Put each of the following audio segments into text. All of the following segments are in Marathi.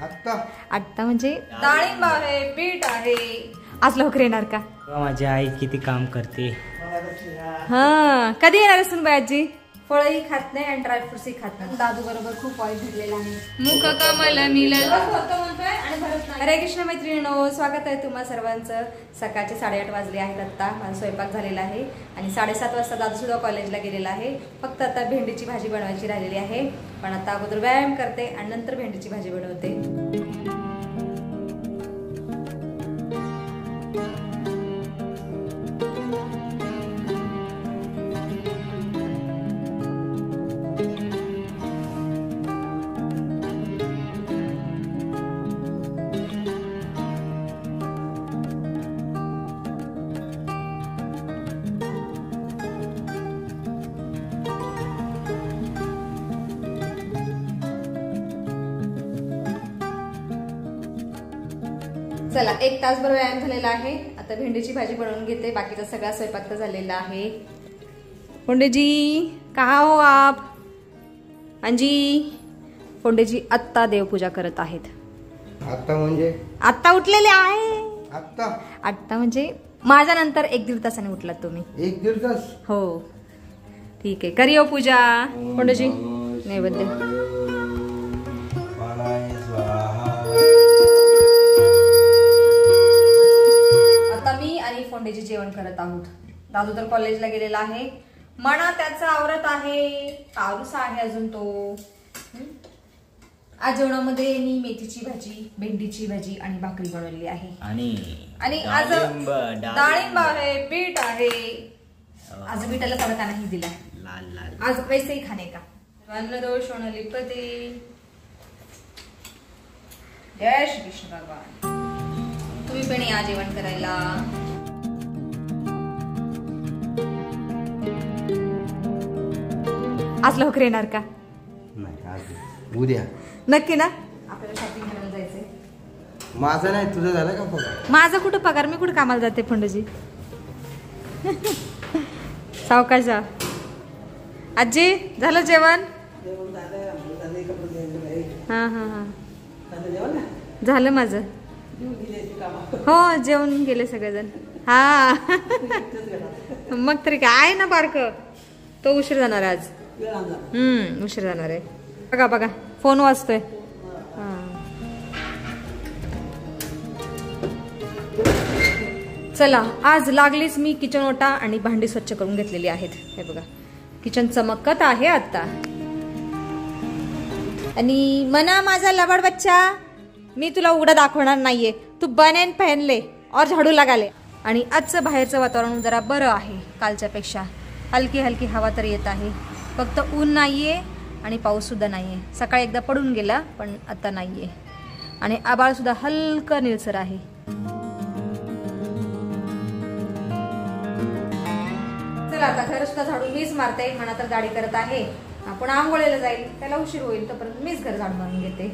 आत्ता म्हणजे डाळिंब आहे, बीट आहे. आज लवकर येणार का? माझी आई किती काम करते. हा, कधी येणार असून बाई? फळही खात नाही आणि ड्रायफ्रुट्सही खात नाही. दादू बरोबर खूप ऑइल घेतलेला आहे. मुख कमल नील हरे कृष्ण मैत्रिणींनो, स्वागत आहे तुम्हा सर्वांचं. सकाळचे 8:30 वाजले आहेत. आता माझा स्वयंपाक झालेला आहे आणि 7:30 वाजता दादू सुद्धा कॉलेजला गेलेला आहे. फक्त आता भेंडीची भाजी बनवायची राहिलेली आहे. पण आता अगोदर व्यायाम करते आणि नंतर भेंडीची भाजी बनवते. चला, 1 तासभर व्यायाम झालेला आहे. आता भेंडीची भाजी बनवून घेते. बाकीचा सगळा स्वयंपाक तर झालेला आहे. पोंडेजी कहा हो आप? अंजी, पोंडेजी आत्ता देवपूजा करत आहेत. आत्ता म्हणजे आत्ता उठलेले आहे. आत्ता म्हणजे माझ्या नंतर 1-1.5 तासाने उठलात तुम्ही. 1-1.5 तास? हो, ठीक आहे. करियो पूजा. पोंडेजी नैवेद्य. फोंडेजी जेवण करत आहोत. दादू तर कॉलेजला गेलेला आहे. मना त्याचा आवरत आहे. पाऊस आहे अजून तो. आज जेवणामध्ये मी मेथीची भाजी, भेंडीची भाजी आणि भाकरी बनवली आहे. आणि आज डाळिंब आहे, बीट आहे. आज बीटाला तडका नाही दिला. आज वैसेही खाणे का. अन्न दोष लिपते. जय श्री कृष्ण भगवान. तुम्ही पण या जेवण करायला. आज लवकर येणार का? नाही, आज उद्या. नक्की ना? आपल्याला शॉपिंग करायला जायचंय. माझं नाही, तुझं झालं का पगार? माझा कुठं पगार? मी कुठं कामाला जाते फंडजी. सावकाशा. आजी झालं जेवण? हा हा हा, झालं माझं. हो, जेवण गेले सगळेजण. हा मग तरी काय आहे ना बारक, तो उशीर जाणार आज. उशीर जाणार आहे. बघा बघा, फोन वाजतोय. चला, आज लागलीच मी किचन ओटा आणि भांडी स्वच्छ करून घेतलेली आहेत. हे बघा, किचन चमकत आहे आता. आणि मना माझा लबाड बच्चा, मी तुला उघडा दाखवणार नाहीये. तू बनेन पहनले और झाडू लगाले. आणि आजचं बाहेरचं वातावरण जरा बरं आहे कालच्या पेक्षा. हलकी हलकी हवा तर येत आहे. फक्त ऊन नाहीये आणि पाऊस सुद्धा नाहीये. सकाळी एकदा पडून गेला पण आता नाहीये. आणि आभाळ सुद्धा हलकं निळसर आहे. चला, आता घर सुद्धा झाडून मीच मारते. म्हणा तर गाडी करत आहे. आपण आंघोळीला जाईल, त्याला उशीर होईल. तोपर्यंत मीच घर झाडून मारून घेते.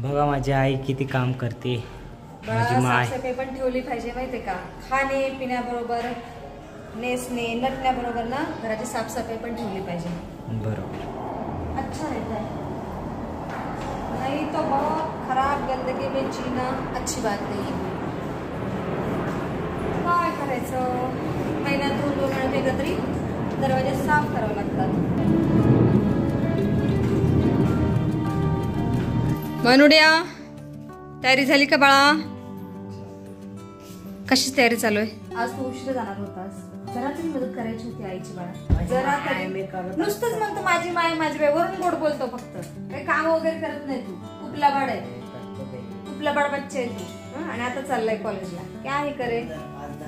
बघा माझी आई किती काम करते. माझी माय साफसफाई पण ठेवली पाहिजे, माहितीये का. खाणे पिण्याबरोबर, नेसणे नटण्याबरोबर ना घराची साफसफाई पण ठेवली पाहिजे. बरोबर. अच्छा रहता है. नहीं तो बहुत खराब गंदगी में जीना अच्छी बात नहीं. काय करायचं, महिन्यातून 2 वेळा एकदा तरी दरवाजे साफ करावे लागतात. मनुड्या, तयारी झाली का बाळा? कशी तयारी चालू आहे? आज तू उशीर जाणार होतास. जरा तरी मदत करायची होती आईची बाळा. जरा नुसतंच म्हणतो माझी माय माझी बाई, वरून गोड बोलतो. फक्त काही काम वगैरे करत नाही तू. खूप लबाड आहे, खूप लबाड बच्चे आहे तू. आणि आता चाललाय कॉलेजला. काय हे करे.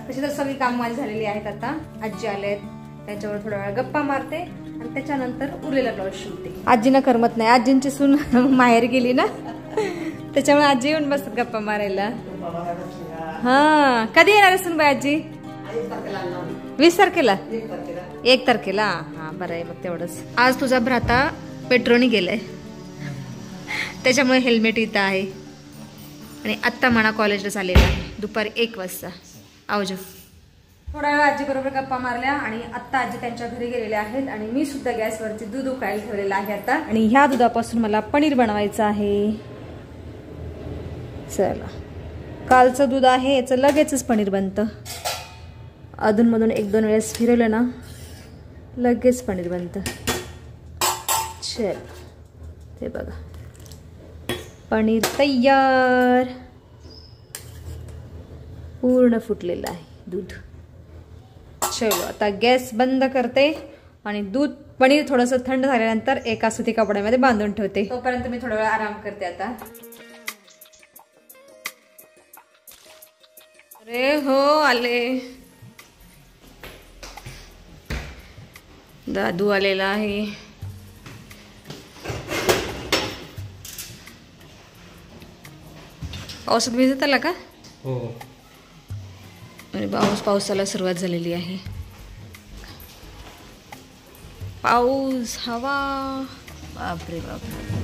तशी तर सगळी काम माझी झालेली आहेत. आता आजी आलेत, त्याच्यावर थोडा वेळ गप्पा मारते आणि त्याच्यानंतर उरलेला ब्लाऊज शिवते. आजीना करमत नाही. आजींची सून माहेर गेली ना, त्याच्यामुळे आजी येऊन बसतात गप्पा मारायला. हा, कधी येणार सून बाई आजी? 20 तारखेला? 1 तारखेला. हा, बरं आहे मग तेवढंच. आज तुझा भ्राता पेट्रोनी गेलाय, त्याच्यामुळे हेल्मेट इथं आहे. आणि आत्ता म्हणा कॉलेजला चाललेला आहे दुपारी 1 वाजता. आवजो. थोडा वेळ आजी बरोबर गप्पा मारल्या आणि आता आजी त्यांच्या घरी गेलेल्या आहेत आणि मी सुद्धा गॅसवरती दूध उकळायला ठेवलेलं आहे आता. आणि ह्या दुधापासून मला पनीर बनवायचं आहे. चला, कालचं दूध आहे याचं लगेचच पनीर बनतं. अधूनमधून 1-2 वेळेस फिरवलं ना लगेच पनीर बनतं. चल, ते बघा पनीर तयार. पूर्ण फुटलेलं आहे दूध. चलो, आता गॅस बंद करते आणि पनीर थोडंसं थंड झाल्यानंतर एका सुती कपड्यामध्ये बांधून ठेवते. तोपर्यंत मी थोडा वेळ आराम करते आता. अरे हो, आले. दादू आलेला आहे. पावसात भिजत आला का? हो. अरे पावसाला सुरुवात झालेली आहे. पाऊस, हवा, बापरे बापरे.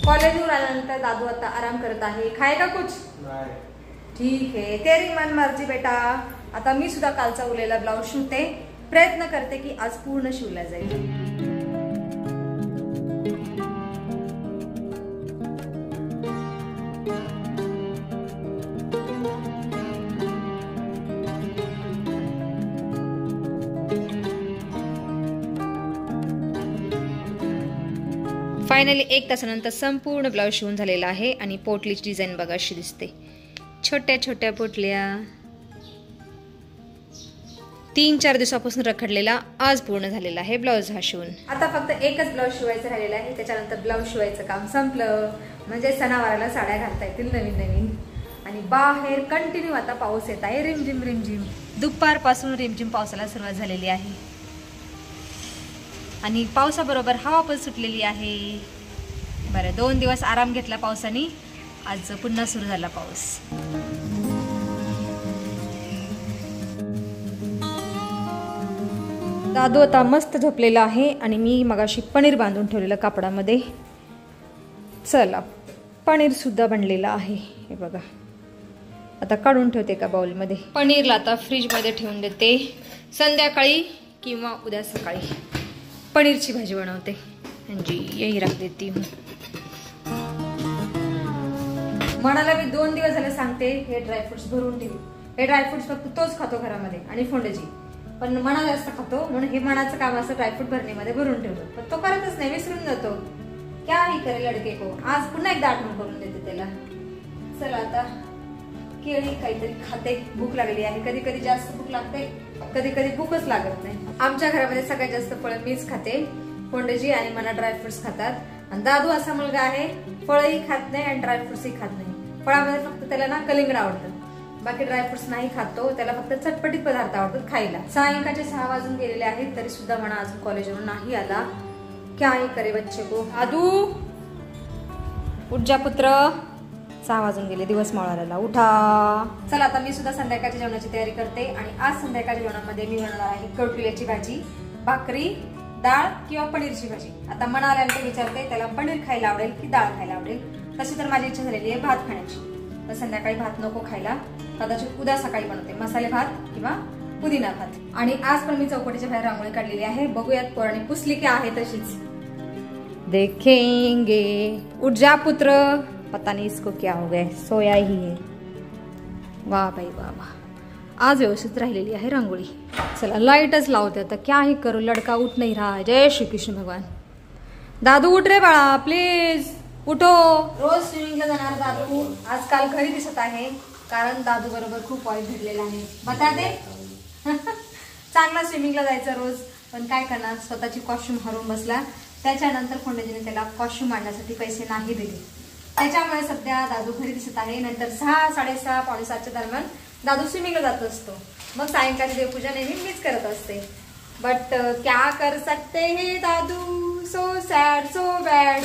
कॉलेजवर आल्यानंतर दादू आता आराम करत आहे. खाएगा कुछ? ठीक आहे, तेरी मन मर्जी बेटा. आता मी सुद्धा कालचा उरलेला ब्लाऊज शिवते. प्रयत्न करते की आज पूर्ण शिवला जाईल. फायनली 1 तासानंतर संपूर्ण ब्लाऊज शिवून झालेला आहे आणि पोटलीची डिझाईन बघा अशी दिसते. छोट्या छोट्या पोटल्या. 3-4 दिवसापासून रखडलेला आज पूर्ण झालेला आहे ब्लाऊज हा शिवून. आता फक्त एकच ब्लाऊज शिवायचं राहिलेलं आहे. त्याच्यानंतर ब्लाऊज शिवायचं काम संपलं. म्हणजे सणावाराला साड्या घालता येतील नवीन नवीन. आणि बाहेर कंटिन्यू आता पाऊस येत आहे. रिमझिम रिमझिम. दुपारपासून रिमझिम पावसाला सुरुवात झालेली आहे आणि पावसाबरोबर हवा पण सुटलेली आहे. बरं, 2 दिवस आराम घेतला पावसाने. आज पुन्हा सुरू झाला पाऊस. दादू आता मस्त झोपलेला आहे आणि मी मगाशी पनीर बांधून ठेवलेलं कापडामध्ये. चला, पनीर सुद्धा बनलेलं आहे. हे बघा, आता काढून ठेवते का बाउलमध्ये. पनीरला आता फ्रीजमध्ये ठेवून देते. संध्याकाळी किंवा उद्या सकाळी पनीरची भाजी बनवते. जी यही रख देती हूँ. मनाला मी 2 दिवस झाले सांगते हे ड्रायफ्रुट्स भरून ठेवू. हे ड्रायफ्रुट्स फक्त तोच खातो घरामध्ये आणि फोंडेजी. पण मना जास्त खातो म्हणून हे मनाचं काम असं ड्रायफ्रूट भरणीमध्ये भरून ठेवतो. पण तो करतच नाही, विसरून जातो. क्या ही करे लडके को. आज पुन्हा एकदा आठवण करून देते त्याला. चला, आता केळी काहीतरी खाते. भूक लागली आहे. कधी कधी जास्त भूक लागते, कधी कधी भूकच लागत नाही. आमच्या घरामध्ये सगळ्यात जास्त फळं मीच खाते. फोंडेजी आणि मला ड्रायफ्रुट्स खातात. आणि दादू असा मुलगा आहे, फळही खात नाही आणि ड्रायफ्रुट्सही खात नाही. फळामध्ये फक्त त्याला ना कलिंगड आवडतं, बाकी ड्रायफ्रुट्स नाही खातो. त्याला फक्त चटपटीत पदार्थ आवडतात खायला. सायंकाळचे 6 वाजून गेलेले आहेत तरी सुद्धा म्हणा अजून कॉलेजवरून नाही आला. क्या ही करे बच्चे को. दादू उठ जा पुत्र. 6 वाजून गेले, दिवस मावळाला. उठा. चला, आता मी सुद्धा संध्याकाळच्या जेवणाची तयारी करते. आणि आज संध्याकाळच्या जेवणामध्ये मी बनवणार आहे कडुलिंबाची भाजी, भाकरी, डाळ किंवा पनीरची भाजी. आता मना आल्यानंतर विचारते त्याला पनीर खायला आवडेल की डाळ खायला आवडेल. तशी तर माझी इच्छा झालेली आहे भात खाण्याची. तर संध्याकाळी भात नको खायला, कदाचित उद्या सकाळी बनवते मसाले भात किंवा पुदिना भात. आणि आज पण मी चौकटीच्या बाहेर रांगोळी काढलेली आहे. बघूयात पोरांनी पुसली की आहे तशीच. देखेंगे. उठ जा पुत्र. पता नहीं इसको क्या हो गया, सोया ही है. वाह भाई वाह वाह, आज व्यवस्थित राहिलेली आहे रांगोळी. चला, लाईटच लावते आता. क्या ही करू, लडका उठ नहीं रहा है. जय श्री कृष्ण भगवान. दादू उठ रे बाळा, प्लीज उठो. रोज स्विमिंगला जाणार दादू आजकाल घरी दिसत आहे, कारण दादू बरोबर खूप वाईट घडलेला आहे. बता दे. चांगला स्विमिंगला जायचं रोज, पण काय करणार, स्वतःची कॉस्ट्युम हरवून बसला. त्याच्यानंतर फोंडेजीने त्याला कॉस्ट्युम आणण्यासाठी पैसे नाही दिले. त्याच्यामुळे सध्या दादू घरी दिसत आहे. नंतर 6, 6:30, पावणे 7च्या दरम्यान दादू स्विमिंगला जात असतो. मग सायंकाळी देवपूजा नेहमी मीच करत असते. बट क्या कर सकते हे दादू, सो सॅड सो बॅड.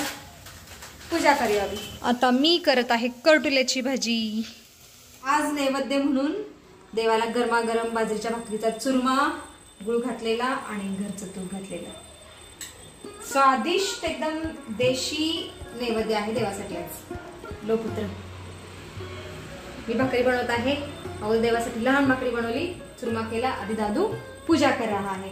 पूजा करूया अभी. आता मी करत आहे कडुलिंबाची भाजी. आज नैवेद्य म्हणून देवाला गरमागरम बाजरीच्या भाकरीचा चुरमा, गुळ घातलेला आणि घरचं तूप घातलेलं. स्वादिष्ट एकदम देशी नैवेद्य आहे देवासाठी आज लोपुत्र. मी भाकरी बनवत आहे. अगोदर देवासाठी लहान भाकरी बनवली, चुरमा केला. आधी दादू पूजा कर रहा है.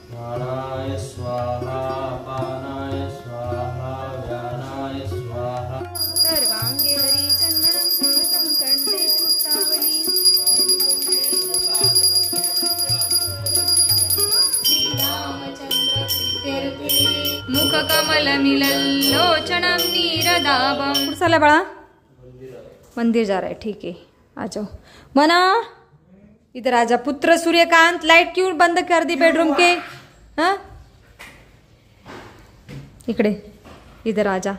प्राणाय स्वाहा पानाय स्वाहा व्यानाय स्वाहा. सर्वांगे हरी चंदनं सुमतं कंठे मुक्तावली. मुख कमल मिलल्लोचनम नीरदाभम. कुठं चालला बाळा? मंदिर जा रहा है. ठीक है, आ जाओ. मना इधर आजा. पुत्र सूर्यकांत, लाइट क्यों बंद कर दी बेडरूम के? हाँ इकडे, इधर आजा,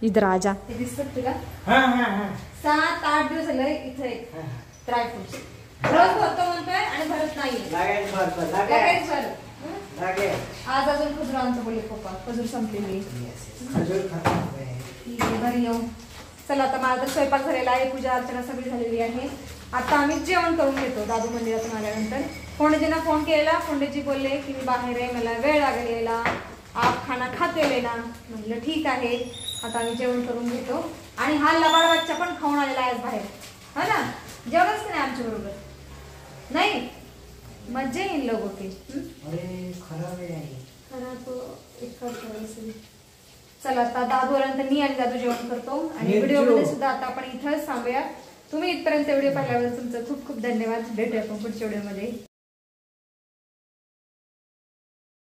इधर आजा. हे दिसत तुला? 7-8 दिवस झाले इथे ड्रायफ्रुट्स रोज भरतो म्हणतोय आणि भरत नाहीये. आज अजून खजूर आणतो बोलले पप्पा. खजूर संपलेली. ठीक आहे, घरी येऊ. चला आता माझा स्वयंपाक झालेला आहे, पूजा अर्चना सगळी झालेली आहे. आता आम्ही जेवण करून घेतो. दादू मंदिरातून आल्यानंतर फोंडेजींना फोन केला. फोंडेजी बोलले की मी बाहेर आहे, मला वेळ लागेल यायला, आप खाना खाते लेना. म्हटलं ठीक आहे. आता आम्ही जेवण करून घेतो. आणि हा लबाड बच्चा पण खाऊन आलेला आहे बाहेर, हा ना. जेवणच नाही आमच्या बरोबर. नाही मजा येईल लोगों की. खराब चला आता दादू आल्यानंतर मी आणि दादू जेवण करतो. आणि व्हिडिओ मध्ये सुद्धा आता आपण इथंच थांबूया. तुम्ही इथपर्यंत व्हिडिओ पाहिल्यावर तुमचं खूप खूप धन्यवाद. भेटूया आपण पुढच्या व्हिडिओ मध्ये.